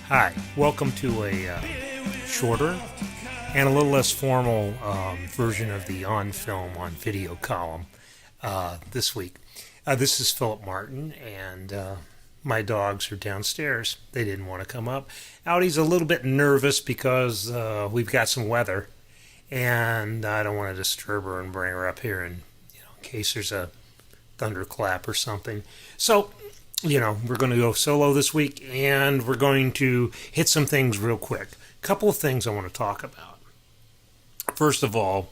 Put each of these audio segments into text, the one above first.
Hi, welcome to a shorter and a little less formal version of the OnFilm on video column this week. This is Philip Martin, and my dogs are downstairs. They didn't want to come up. Audie's a little bit nervous because we've got some weather, and I don't want to disturb her and bring her up here in case there's a thunderclap or something. So we're going to go solo this week, and we're going to hit some things real quick. A couple of things I want to talk about. First of all,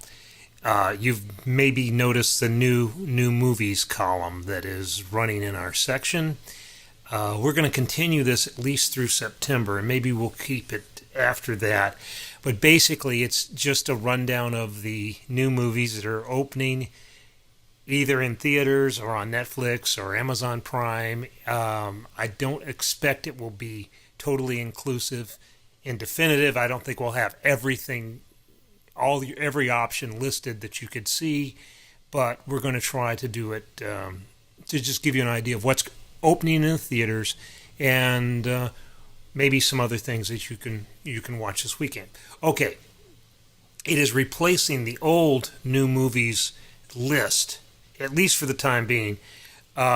you've maybe noticed the new movies column that is running in our section. We're going to continue this at least through September, and maybe we'll keep it after that. But basically, it's just a rundown of the new movies that are opening either in theaters or on Netflix or Amazon Prime. I don't expect it will be totally inclusive and definitive. I don't think we'll have everything, every option listed that you could see, but we're going to try to do it to just give you an idea of what's opening in the theaters and maybe some other things that you can watch this weekend. Okay, it is replacing the old new movies list, at least for the time being,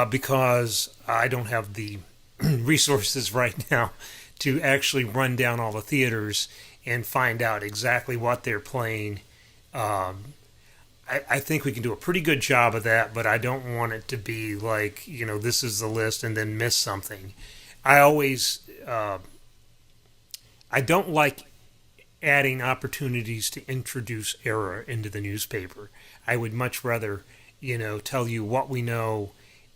because I don't have the resources right now to actually run down all the theaters and find out exactly what they're playing. I think we can do a pretty good job of that, but I don't want it to be like, this is the list and then miss something. I don't like adding opportunities to introduce error into the newspaper. I would much rather tell you what we know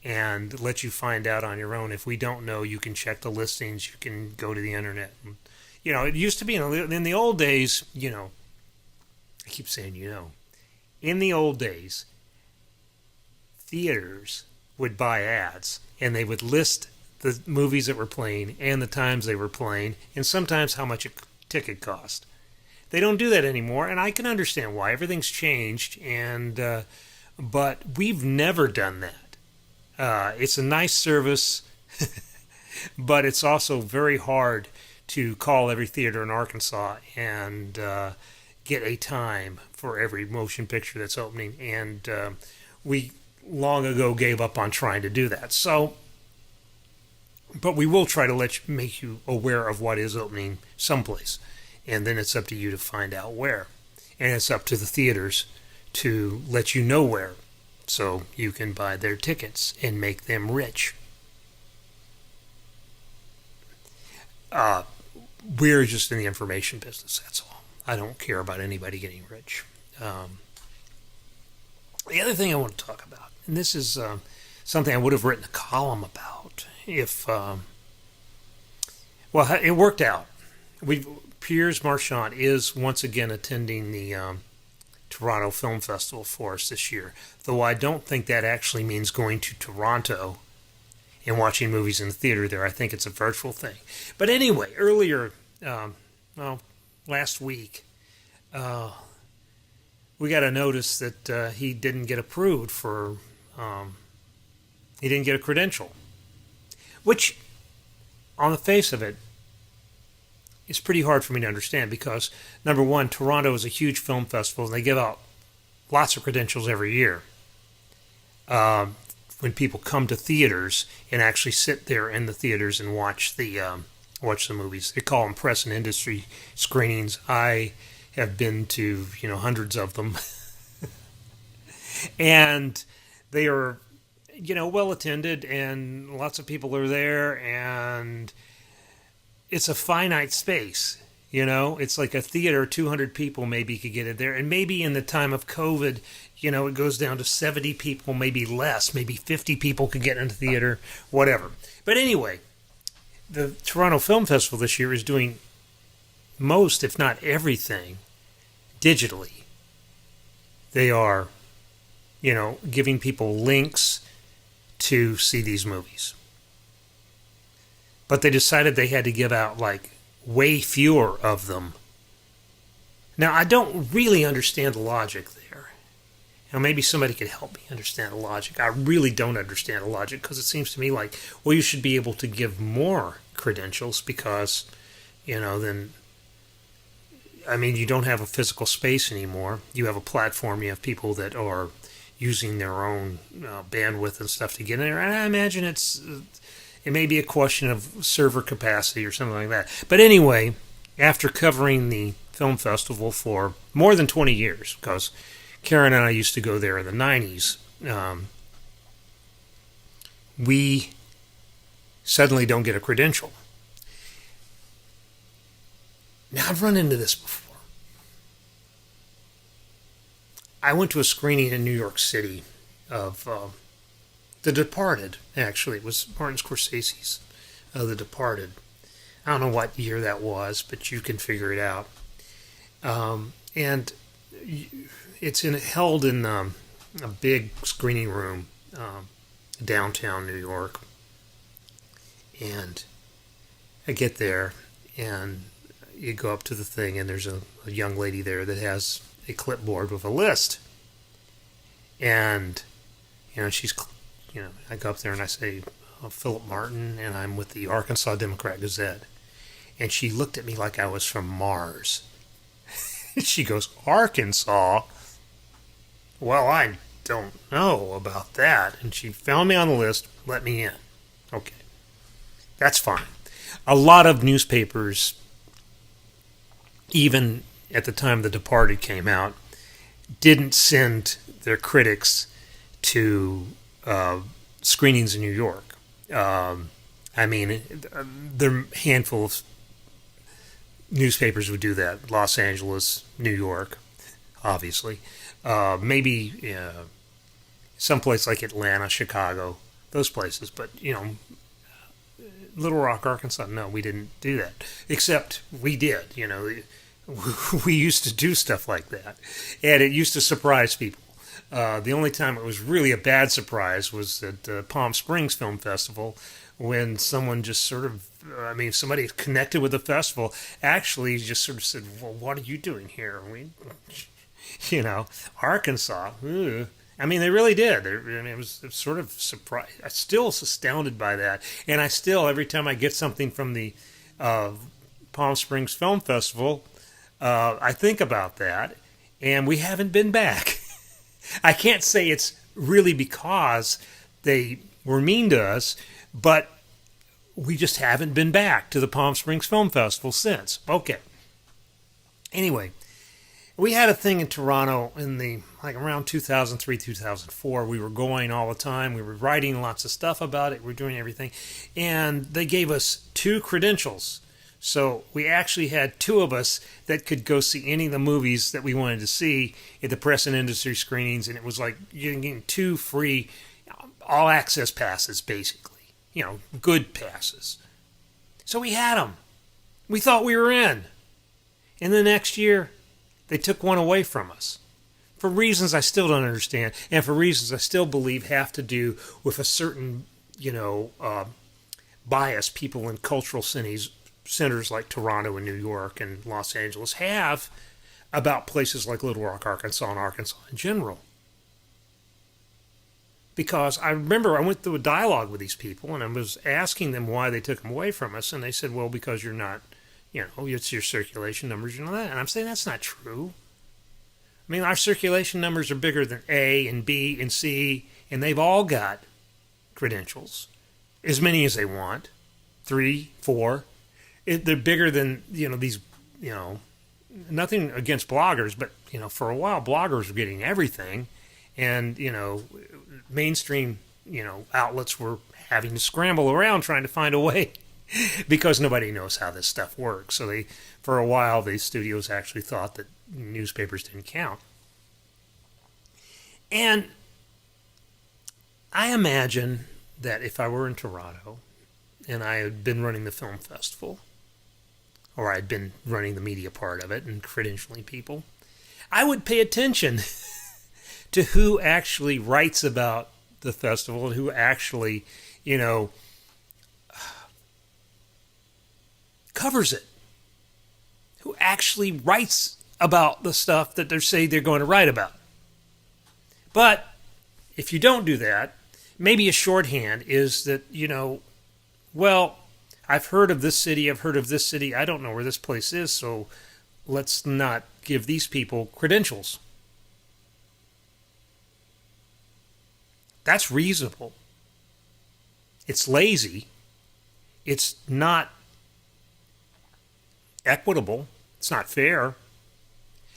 and let you find out on your own. If we don't know, you can check the listings. You can go to the internet. It used to be in the old days, I keep saying, in the old days, theaters would buy ads and they would list the movies that were playing and the times they were playing and sometimes how much a ticket cost. They don't do that anymore, and I can understand why. Everything's changed, but we've never done that. It's a nice service, but it's also very hard to call every theater in Arkansas and get a time for every motion picture that's opening. And we long ago gave up on trying to do that. But we will try to make you aware of what is opening someplace. And then it's up to you to find out where. And it's up to the theaters to let you know where, so you can buy their tickets and make them rich. We're just in the information business, that's all. I don't care about anybody getting rich. The other thing I want to talk about, and this is something I would have written a column about if, it worked out. Piers Marchant is once again attending the Toronto Film Festival for us this year, though I don't think that actually means going to Toronto and watching movies in the theater there. I think it's a virtual thing. But anyway, earlier, last week, we got a notice that he didn't get approved for, he didn't get a credential, which, on the face of it, is pretty hard for me to understand because, number one, Toronto is a huge film festival, and they give out lots of credentials every year. When people come to theaters and actually sit there in the theaters and watch the movies, they call them press and industry screenings. I have been to hundreds of them, and they are well attended, and lots of people are there, and it's a finite space, It's like a theater, 200 people maybe could get in there. And maybe in the time of COVID, it goes down to 70 people, maybe less. Maybe 50 people could get into the theater, whatever. But anyway, the Toronto Film Festival this year is doing most, if not everything, digitally. They are, giving people links to see these movies. But they decided they had to give out, way fewer of them. Now, I don't really understand the logic there. Maybe somebody could help me understand the logic. I really don't understand the logic because it seems to me like, you should be able to give more credentials because, then I mean, you don't have a physical space anymore. You have a platform. You have people that are using their own bandwidth and stuff to get in there. And I imagine it may be a question of server capacity or something like that. But anyway, after covering the film festival for more than 20 years, because Karen and I used to go there in the 90s, we suddenly don't get a credential. Now, I've run into this before. I went to a screening in New York City of The Departed, actually. It was Martin Scorsese's The Departed. I don't know what year that was, but you can figure it out. And it's held in a big screening room downtown New York. And I get there, and you go up to the thing, and there's a young lady there that has a clipboard with a list. And, she's, I go up there and I say, Philip Martin, and I'm with the Arkansas Democrat-Gazette. And she looked at me like I was from Mars. She goes, Arkansas? Well, I don't know about that. And she found me on the list, let me in. Okay. That's fine. A lot of newspapers, even at the time The Departed came out, didn't send their critics to screenings in New York. I mean, there are a handful of newspapers would do that. Los Angeles, New York, obviously. Maybe someplace like Atlanta, Chicago, those places. But, Little Rock, Arkansas, no, we didn't do that. Except we did, We used to do stuff like that. And it used to surprise people. The only time it was really a bad surprise was at Palm Springs Film Festival, when someone just sort of, somebody connected with the festival actually just sort of said, well, what are you doing here? Arkansas. Ugh. They really did. It was sort of surprised. I'm still astounded by that. And I still, every time I get something from the Palm Springs Film Festival, I think about that. And we haven't been back. I can't say it's really because they were mean to us, but we just haven't been back to the Palm Springs Film Festival since. Okay. Anyway, we had a thing in Toronto in around 2003, 2004. We were going all the time. We were writing lots of stuff about it. We were doing everything. And they gave us 2 credentials. So we actually had 2 of us that could go see any of the movies that we wanted to see at the press and industry screenings. And it was like you're getting 2 free all-access passes, basically. Good passes. So we had them. We thought we were in. And the next year, they took one away from us. For reasons I still don't understand, and for reasons I still believe have to do with a certain, bias people in cultural centers like Toronto and New York and Los Angeles have about places like Little Rock, Arkansas, and Arkansas in general. Because I remember I went through a dialogue with these people, and I was asking them why they took them away from us, and they said, well, because you're not, it's your circulation numbers, that. And I'm saying that's not true. Our circulation numbers are bigger than A and B and C, and they've all got credentials, as many as they want, 3, 4. They're bigger than, these, nothing against bloggers, but, for a while bloggers were getting everything, and, mainstream, outlets were having to scramble around trying to find a way because nobody knows how this stuff works. So for a while, the studios actually thought that newspapers didn't count. And I imagine that if I were in Toronto and I had been running the film festival, or I'd been running the media part of it and credentialing people, I would pay attention to who actually writes about the festival and who actually, covers it. Who actually writes about the stuff that they say they're going to write about. But if you don't do that, maybe a shorthand is that, I've heard of this city, I've heard of this city, I don't know where this place is, so let's not give these people credentials. That's reasonable. It's lazy. It's not equitable. It's not fair.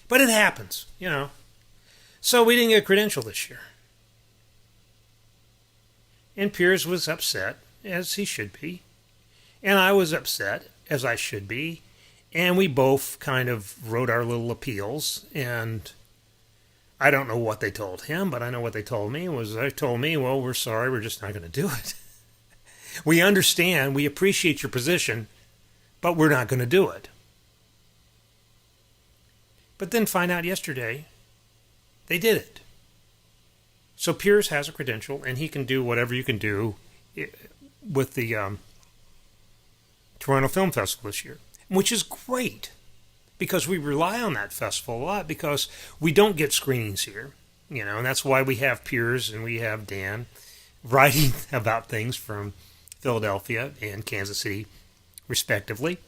But it happens, you know. So we didn't get a credential this year. And Piers was upset, as he should be. And I was upset, as I should be. And we both kind of wrote our little appeals. And I don't know what they told him, but I know what they told me was they told me, well, we're sorry, we're just not going to do it. We understand, we appreciate your position, but we're not going to do it. But then find out yesterday, they did it. So Piers has a credential, and he can do whatever you can do with the Toronto Film Festival this year, which is great, because we rely on that festival a lot, because we don't get screenings here, you know, and that's why we have Piers and we have Dan writing about things from Philadelphia and Kansas City, respectively.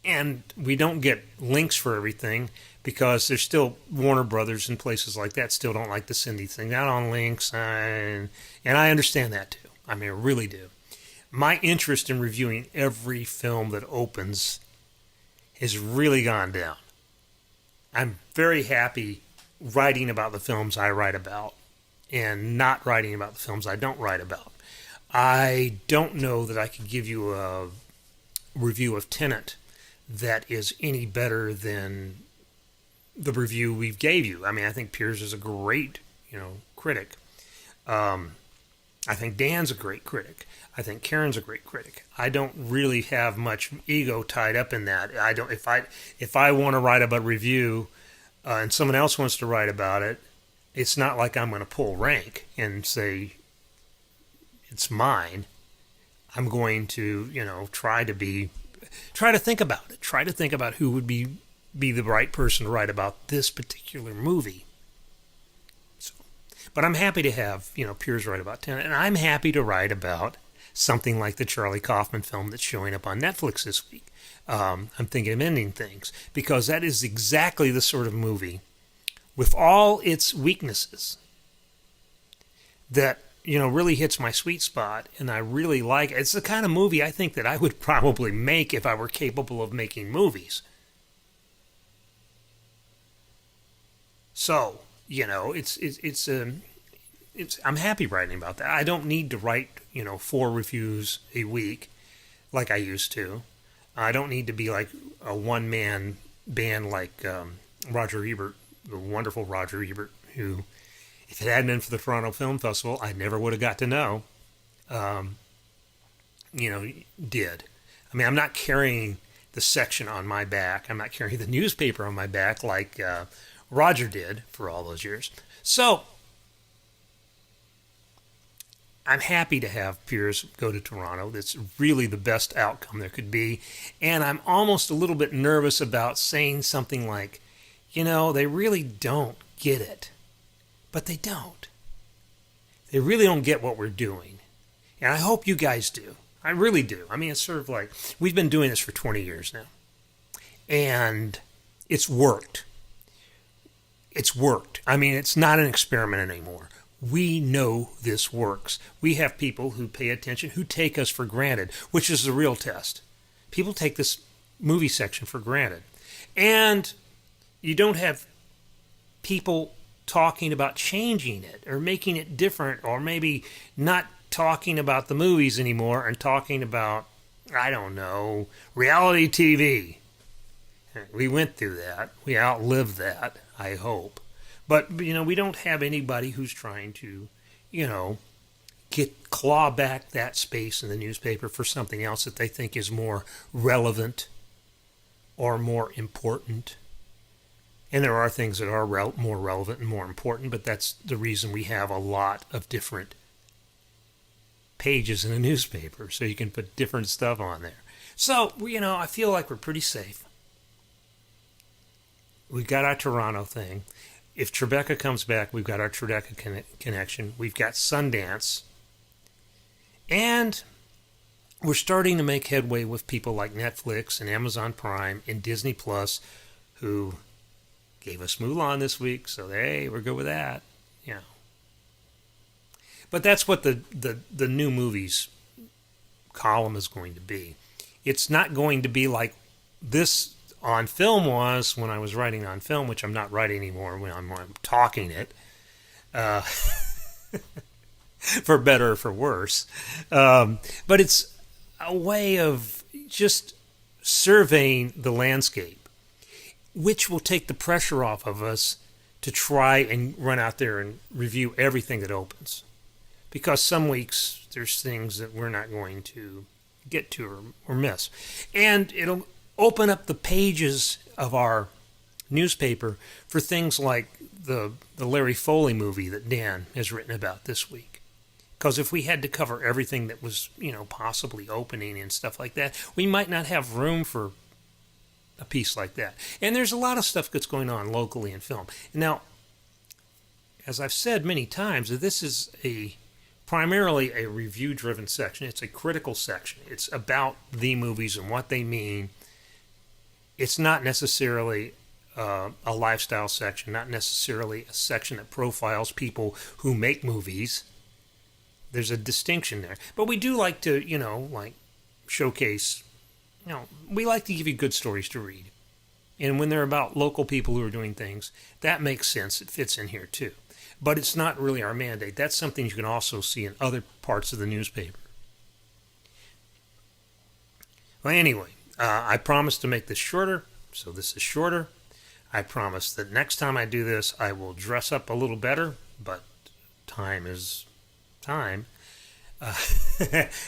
And we don't get links for everything because there's still Warner Brothers and places like that still don't like to send these things out on links. And I understand that too. I mean, I really do. My interest in reviewing every film that opens has really gone down. I'm very happy writing about the films I write about and not writing about the films I don't write about. I don't know that I could give you a review of Tenet that is any better than the review we gave you. I mean, I think Piers is a great, critic. I think Dan's a great critic. I think Karen's a great critic. I don't really have much ego tied up in that. I don't. If I want to write about a review, and someone else wants to write about it, it's not like I'm going to pull rank and say it's mine. I'm going to, try to think about it. Try to think about who would be the right person to write about this particular movie. So, but I'm happy to have, Piers write about Tenet, and I'm happy to write about something like the Charlie Kaufman film that's showing up on Netflix this week. I'm thinking of Ending Things, because that is exactly the sort of movie, with all its weaknesses, that really hits my sweet spot, and I really like it. It's the kind of movie I think that I would probably make if I were capable of making movies. So, I'm happy writing about that. I don't need to write, 4 reviews a week like I used to. I don't need to be like a one-man band like Roger Ebert, the wonderful Roger Ebert, who, if it hadn't been for the Toronto Film Festival, I never would have got to know, did. I mean, I'm not carrying the section on my back. I'm not carrying the newspaper on my back like Roger did for all those years. So, I'm happy to have Piers go to Toronto. That's really the best outcome there could be. And I'm almost a little bit nervous about saying something like, they really don't get it. But they don't. They really don't get what we're doing. And I hope you guys do. I really do. I mean, it's sort of like, we've been doing this for 20 years now. And it's worked. It's worked. I mean, it's not an experiment anymore. We know this works. We have people who pay attention, who take us for granted, which is the real test. People take this movie section for granted. And you don't have people talking about changing it or making it different, or maybe not talking about the movies anymore and talking about, I don't know, reality TV. We went through that. We outlived that, I hope. But, we don't have anybody who's trying to, claw back that space in the newspaper for something else that they think is more relevant or more important. And there are things that are more relevant and more important, but that's the reason we have a lot of different pages in a newspaper, so you can put different stuff on there. So, I feel like we're pretty safe. We've got our Toronto thing. If Tribeca comes back, we've got our Tribeca connection. We've got Sundance. And we're starting to make headway with people like Netflix and Amazon Prime and Disney Plus, who gave us Mulan this week, so hey, we're good with that. Yeah. But that's what the new movies column is going to be. It's not going to be like this on film was when I was writing on film, which I'm not writing anymore when I'm talking it, uh, for better or for worse. But it's a way of just surveying the landscape, which will take the pressure off of us to try and run out there and review everything that opens. Because some weeks there's things that we're not going to get to or miss. And it'll open up the pages of our newspaper for things like the Larry Foley movie that Dan has written about this week. Because if we had to cover everything that was, possibly opening and stuff like that, we might not have room for a piece like that. And there's a lot of stuff that's going on locally in film. Now, as I've said many times, this is primarily a review-driven section. It's a critical section. It's about the movies and what they mean. It's not necessarily a lifestyle section, not necessarily a section that profiles people who make movies. There's a distinction there. But we do like to, showcase, we like to give you good stories to read. And when they're about local people who are doing things, that makes sense. It fits in here too. But it's not really our mandate. That's something you can also see in other parts of the newspaper. Well, anyway, I promised to make this shorter, so this is shorter. I promise that next time I do this, I will dress up a little better, but time is time.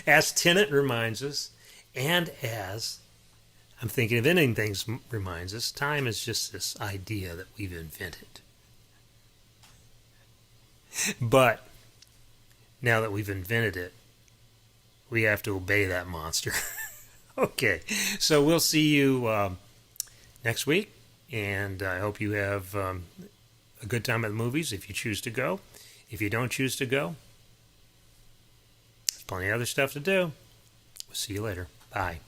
As Tenet reminds us, and as I'm thinking of ending things reminds us, time is just this idea that we've invented. But now that we've invented it, we have to obey that monster. Okay, so we'll see you next week, and I hope you have a good time at the movies if you choose to go. If you don't choose to go, there's plenty of other stuff to do. We'll see you later. Bye.